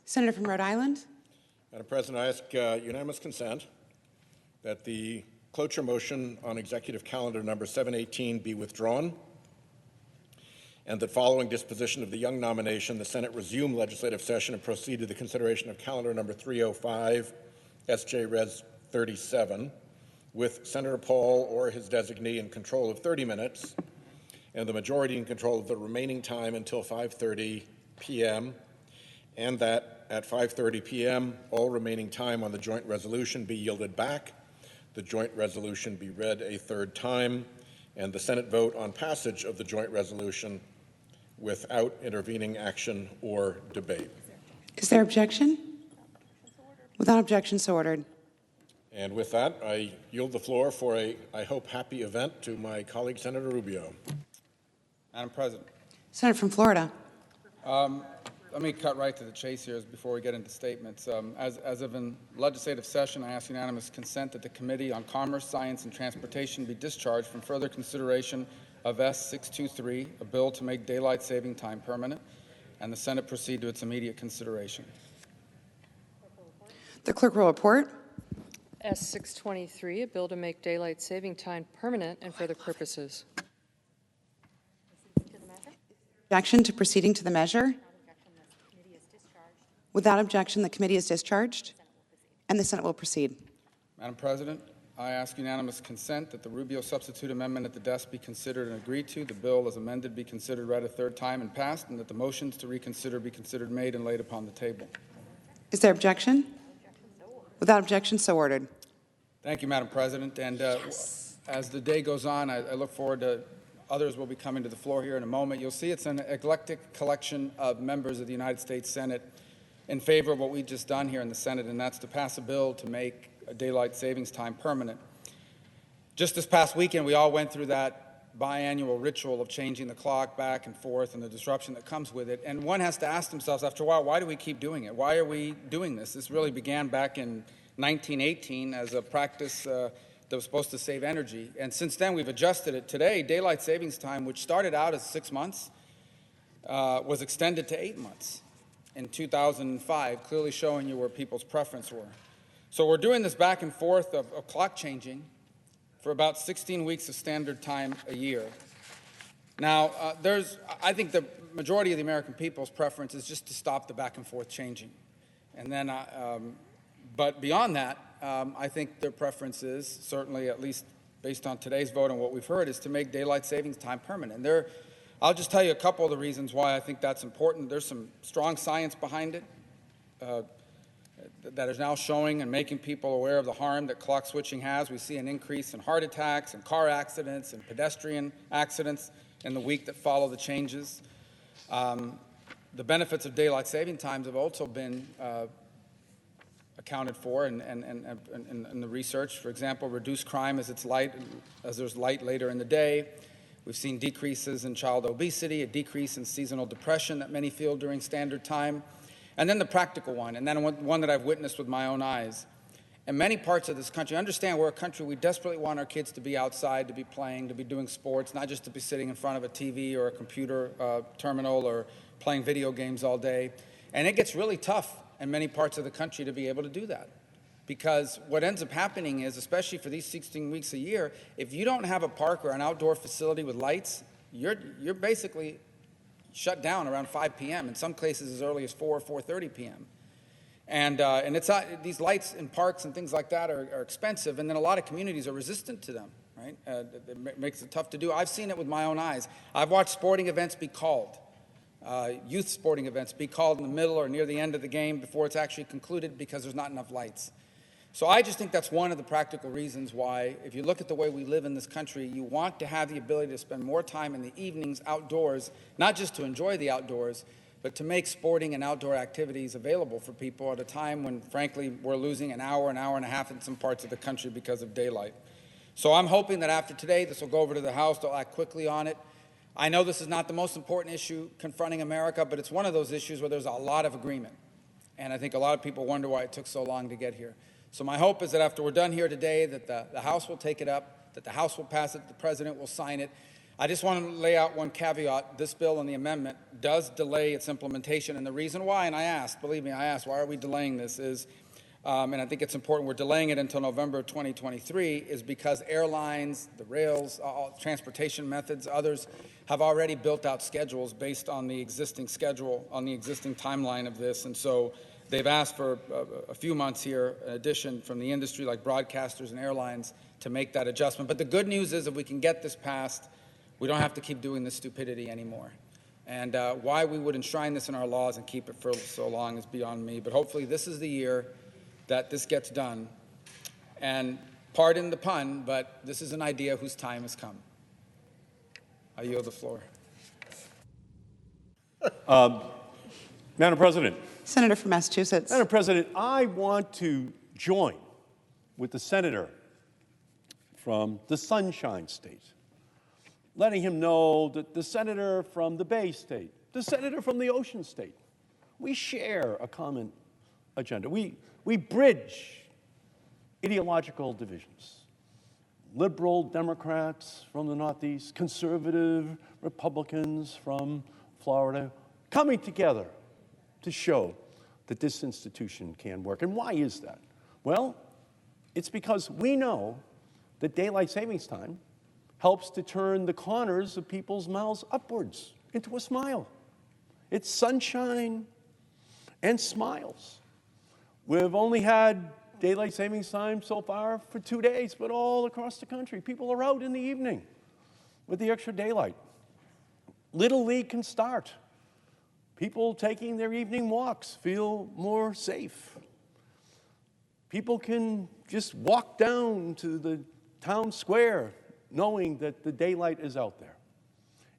Senator from Rhode Island. Madam President, I ask unanimous consent that the cloture motion on executive calendar number 718 be withdrawn, and that following disposition of the Young nomination, the Senate resume legislative session and proceed to the consideration of calendar number 305, SJ Res 37, with Senator Paul or his designee in control of 30 minutes, and the majority in control of the remaining time until 5:30 p.m., and that at 5:30 p.m., all remaining time on the joint resolution be yielded back, the joint resolution be read a third time, and the Senate vote on passage of the joint resolution without intervening action or debate. Is there objection? Without objection, so ordered. And with that, I yield the floor for a, I hope, happy event to my colleague, Senator Rubio. Madam President. Senator from Florida. Let me cut right to the chase here before we get into statements. As of in legislative session, I ask unanimous consent that the Committee on Commerce, Science, and Transportation be discharged from further consideration of S-623, a bill to make daylight saving time permanent, and the Senate proceed to its immediate consideration. The clerk will report. S-623, a bill to make daylight saving time permanent and for other purposes. Objection to proceeding to the measure? Without objection, the committee is discharged, and the Senate will proceed. Madam President, I ask unanimous consent that the Rubio substitute amendment at the desk be considered and agreed to, the bill as amended be considered read a third time and passed, and that the motions to reconsider be considered made and laid upon the table. Is there objection? Without objection, so ordered. Thank you, Madam President. And as the day goes on, I look forward to others will be coming to the floor here in a moment. You'll see it's an eclectic collection of members of the United States Senate in favor of what we've just done here in the Senate, and that's to pass a bill to make daylight savings time permanent. Just this past weekend, we all went through that biannual ritual of changing the clock back and forth and the disruption that comes with it. And one has to ask themselves after a while, why do we keep doing it? Why are we doing this? This really began back in 1918 as a practice that was supposed to save energy. And since then, we've adjusted it. Today, daylight savings time, which started out as 6 months, was extended to 8 months in 2005, clearly showing you where people's preference were. So we're doing this back and forth of clock changing for about 16 weeks of standard time a year. Now, I think the majority of the American people's preference is just to stop the back and forth changing. And then, but beyond that, I think their preference is, certainly at least based on today's vote and what we've heard, is to make daylight savings time permanent. And I'll just tell you a couple of the reasons why I think that's important. There's some strong science behind it that is now showing and making people aware of the harm that clock switching has. We see an increase in heart attacks and car accidents and pedestrian accidents in the week that follow the changes. The benefits of daylight saving times have also been accounted for in the research. For example, reduced crime as there's light later in the day. We've seen decreases in child obesity, a decrease in seasonal depression that many feel during standard time. And then the practical one, and then one that I've witnessed with my own eyes. In many parts of this country, understand we're a country, we desperately want our kids to be outside, to be playing, to be doing sports, not just to be sitting in front of a TV or a computer terminal or playing video games all day. And it gets really tough in many parts of the country to be able to do that. Because what ends up happening is, especially for these 16 weeks a year, if you don't have a park or an outdoor facility with lights, you're basically shut down around 5 p.m., in some cases as early as 4 or 4:30 p.m. And it's these lights in parks and things like that are expensive, and then a lot of communities are resistant to them, right? It makes it tough to do. I've seen it with my own eyes. I've watched sporting events be called, youth sporting events be called in the middle or near the end of the game before it's actually concluded because there's not enough lights. So I just think that's one of the practical reasons why, if you look at the way we live in this country, you want to have the ability to spend more time in the evenings outdoors, not just to enjoy the outdoors, but to make sporting and outdoor activities available for people at a time when, frankly, we're losing an hour and a half in some parts of the country because of daylight. So I'm hoping that after today, this will go over to the House. They'll act quickly on it. I know this is not the most important issue confronting America, but it's one of those issues where there's a lot of agreement. And I think a lot of people wonder why it took so long to get here. So my hope is that after we're done here today, that the House will take it up, that the House will pass it, the President will sign it. I just want to lay out one caveat. This bill and the amendment does delay its implementation. And the reason why, and I asked, believe me, I asked, why are we delaying this, is, and I think it's important, we're delaying it until November 2023, is because airlines, the rails, transportation methods, others have already built out schedules based on the existing schedule, on the existing timeline of this. And so they've asked for a few months here, in addition, from the industry like broadcasters and airlines to make that adjustment. But the good news is if we can get this passed, we don't have to keep doing this stupidity anymore. And why we would enshrine this in our laws and keep it for so long is beyond me. But hopefully this is the year that this gets done. And pardon the pun, but this is an idea whose time has come. I yield the floor. Madam President. Senator from Massachusetts. Madam President, I want to join with the senator from the Sunshine State, letting him know that the senator from the Bay State, the senator from the Ocean State, we share a common agenda. We bridge ideological divisions. Liberal Democrats from the Northeast, conservative Republicans from Florida, coming together to show that this institution can work. And why is that? Well, it's because we know that daylight savings time helps to turn the corners of people's mouths upwards into a smile. It's sunshine and smiles. We've only had daylight savings time so far for 2 days, but all across the country, people are out in the evening with the extra daylight. Little League can start. People taking their evening walks feel more safe. People can just walk down to the town square knowing that the daylight is out there.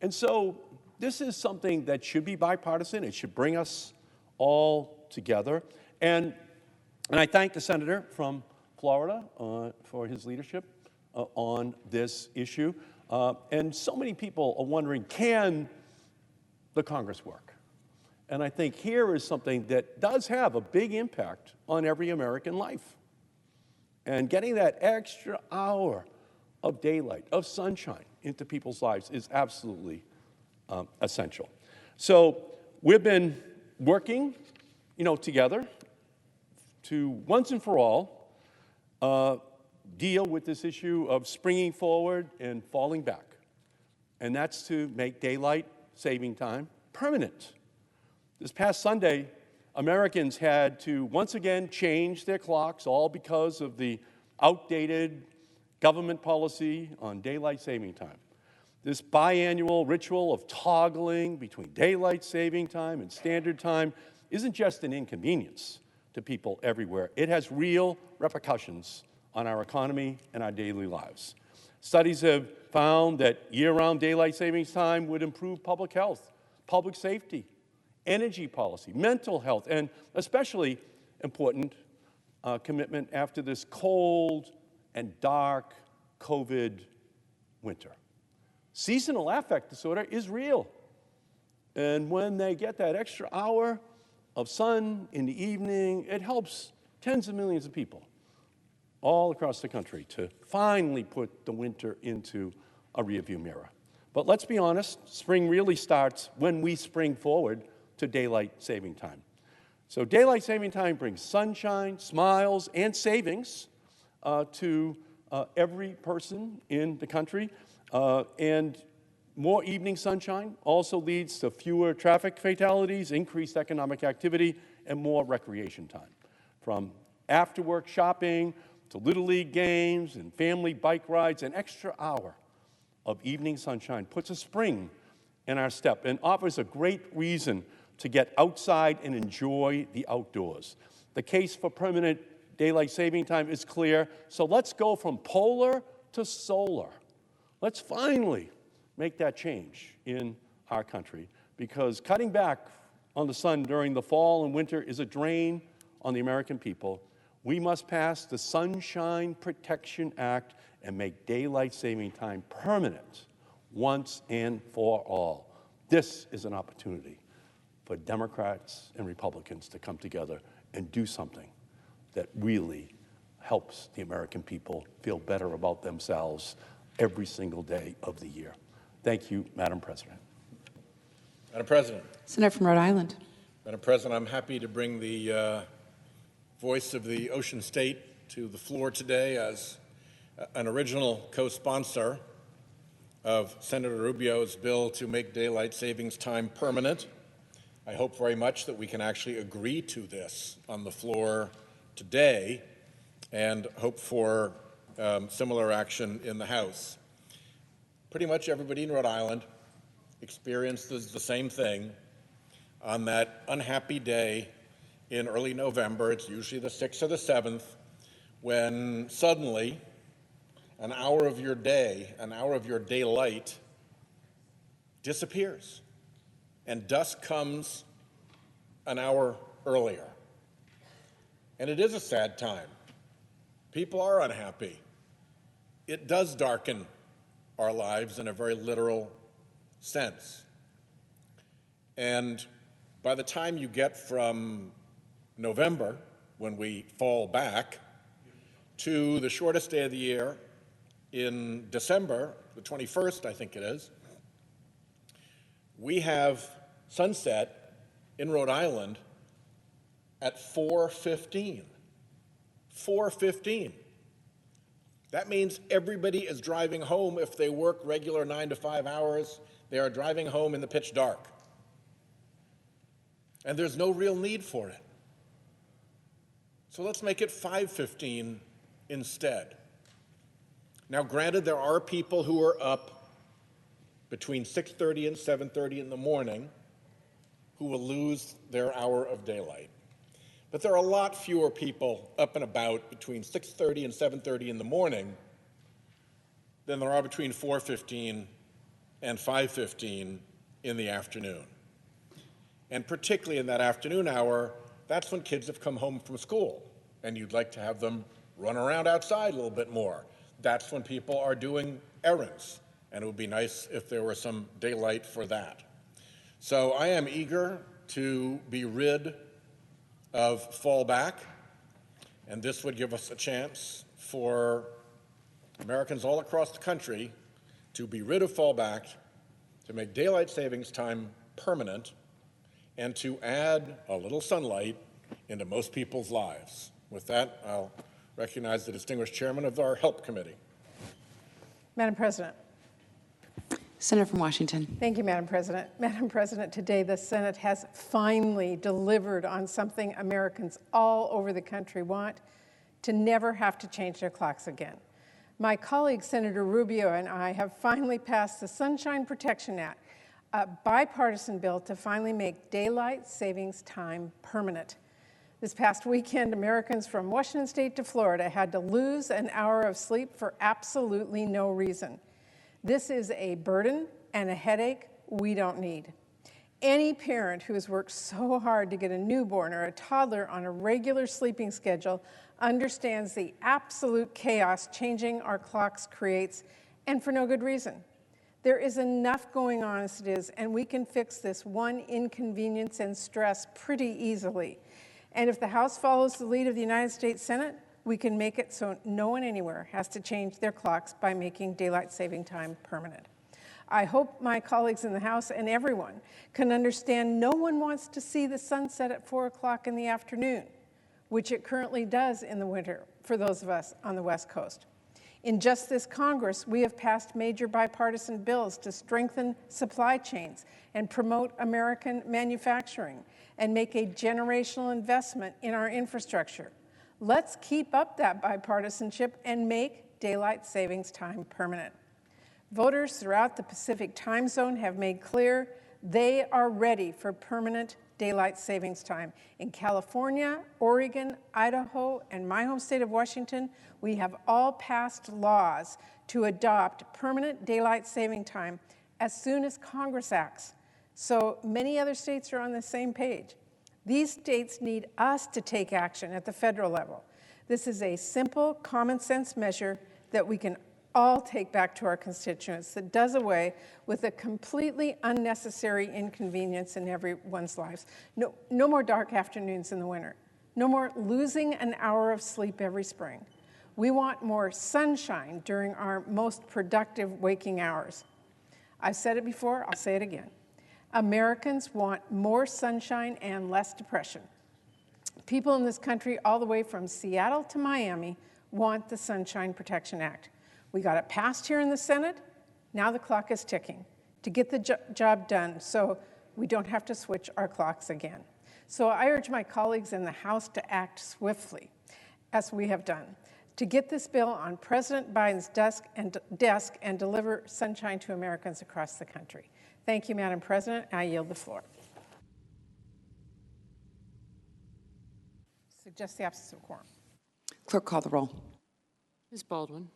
And so this is something that should be bipartisan. It should bring us all together. And I thank the senator from Florida for his leadership on this issue. And so many people are wondering, can the Congress work? And I think here is something that does have a big impact on every American life. And getting that extra hour of daylight, of sunshine into people's lives is absolutely essential. So we've been working, together to once and for all deal with this issue of springing forward and falling back. And that's to make daylight saving time permanent. This past Sunday, Americans had to once again change their clocks, all because of the outdated government policy on daylight saving time. This biannual ritual of toggling between daylight saving time and standard time isn't just an inconvenience to people everywhere. It has real repercussions on our economy and our daily lives. Studies have found that year-round daylight savings time would improve public health, public safety, energy policy, mental health, and especially important commitment after this cold and dark COVID winter. Seasonal affect disorder is real. And when they get that extra hour of sun in the evening, it helps tens of millions of people all across the country to finally put the winter into a rearview mirror. But let's be honest, spring really starts when we spring forward to daylight saving time. So daylight saving time brings sunshine, smiles, and savings to every person in the country. And more evening sunshine also leads to fewer traffic fatalities, increased economic activity, and more recreation time. From after-work shopping to Little League games and family bike rides, an extra hour of evening sunshine puts a spring in our step and offers a great reason to get outside and enjoy the outdoors. The case for permanent daylight saving time is clear, so let's go from polar to solar. Let's finally make that change in our country, because cutting back on the sun during the fall and winter is a drain on the American people. We must pass the Sunshine Protection Act and make daylight saving time permanent once and for all. This is an opportunity for Democrats and Republicans to come together and do something that really helps the American people feel better about themselves every single day of the year. Thank you, Madam President. Madam President. Senator from Rhode Island. Madam President, I'm happy to bring the voice of the Ocean State to the floor today as an original co-sponsor of Senator Rubio's bill to make daylight savings time permanent. I hope very much that we can actually agree to this on the floor today and hope for similar action in the House. Pretty much everybody in Rhode Island experiences the same thing on that unhappy day in early November. It's usually the 6th or the 7th, when suddenly an hour of your day, an hour of your daylight disappears, and dusk comes an hour earlier. And it is a sad time. People are unhappy. It does darken our lives in a very literal sense. And by the time you get from November, when we fall back, to the shortest day of the year in December, the 21st, I think it is, we have sunset in Rhode Island at 4:15. 4:15. That means everybody is driving home. If they work regular 9 to 5 hours, they are driving home in the pitch dark. And there's no real need for it. So let's make it 5:15 instead. Now, granted, there are people who are up between 6:30 and 7:30 in the morning who will lose their hour of daylight. But there are a lot fewer people up and about between 6:30 and 7:30 in the morning than there are between 4:15 and 5:15 in the afternoon. And particularly in that afternoon hour, that's when kids have come home from school, and you'd like to have them run around outside a little bit more. That's when people are doing errands, and it would be nice if there were some daylight for that. So I am eager to be rid of fallback, and this would give us a chance for Americans all across the country to be rid of fallback, to make daylight savings time permanent, and to add a little sunlight into most people's lives. With that, I'll recognize the distinguished chairman of our HELP committee. Madam President. Senator from Washington. Thank you, Madam President. Madam President, today the Senate has finally delivered on something Americans all over the country want: to never have to change their clocks again. My colleague, Senator Rubio, and I have finally passed the Sunshine Protection Act, a bipartisan bill to finally make daylight savings time permanent. This past weekend, Americans from Washington State to Florida had to lose an hour of sleep for absolutely no reason. This is a burden and a headache we don't need. Any parent who has worked so hard to get a newborn or a toddler on a regular sleeping schedule understands the absolute chaos changing our clocks creates, and for no good reason. There is enough going on as it is, and we can fix this one inconvenience and stress pretty easily. And if the House follows the lead of the United States Senate, we can make it so no one anywhere has to change their clocks by making daylight saving time permanent. I hope my colleagues in the House and everyone can understand no one wants to see the sun set at 4 o'clock in the afternoon, which it currently does in the winter for those of us on the West Coast. In just this Congress, we have passed major bipartisan bills to strengthen supply chains and promote American manufacturing and make a generational investment in our infrastructure. Let's keep up that bipartisanship and make daylight savings time permanent. Voters throughout the Pacific time zone have made clear they are ready for permanent daylight savings time. In California, Oregon, Idaho, and my home state of Washington, we have all passed laws to adopt permanent daylight saving time as soon as Congress acts. So many other states are on the same page. These states need us to take action at the federal level. This is a simple, common sense measure that we can all take back to our constituents that does away with a completely unnecessary inconvenience in everyone's lives. No more dark afternoons in the winter. No more losing an hour of sleep every spring. We want more sunshine during our most productive waking hours. I've said it before, I'll say it again. Americans want more sunshine and less depression. People in this country, all the way from Seattle to Miami, want the Sunshine Protection Act. We got it passed here in the Senate. Now the clock is ticking to get the job done so we don't have to switch our clocks again. So I urge my colleagues in the House to act swiftly, as we have done, to get this bill on President Biden's desk and deliver sunshine to Americans across the country. Thank you, Madam President. I yield the floor. Suggest the absence of quorum. Clerk, call the roll. Ms. Baldwin.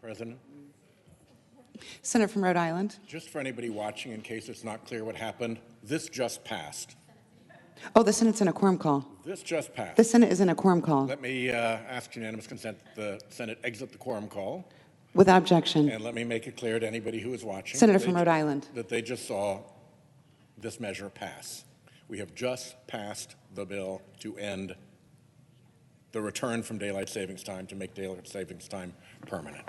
President, Senator from Rhode Island. just for anybody watching, in case it's not clear what happened, this just passed. Oh, the Senate's in a quorum call. This just passed. The Senate is in a quorum call. Let me ask unanimous consent that the Senate exit the quorum call, Without objection. and let me make it clear to anybody who is watching Senator that from Rhode Island. that they just saw this measure pass. We have just passed the bill to end the return from daylight savings time to make daylight savings time permanent.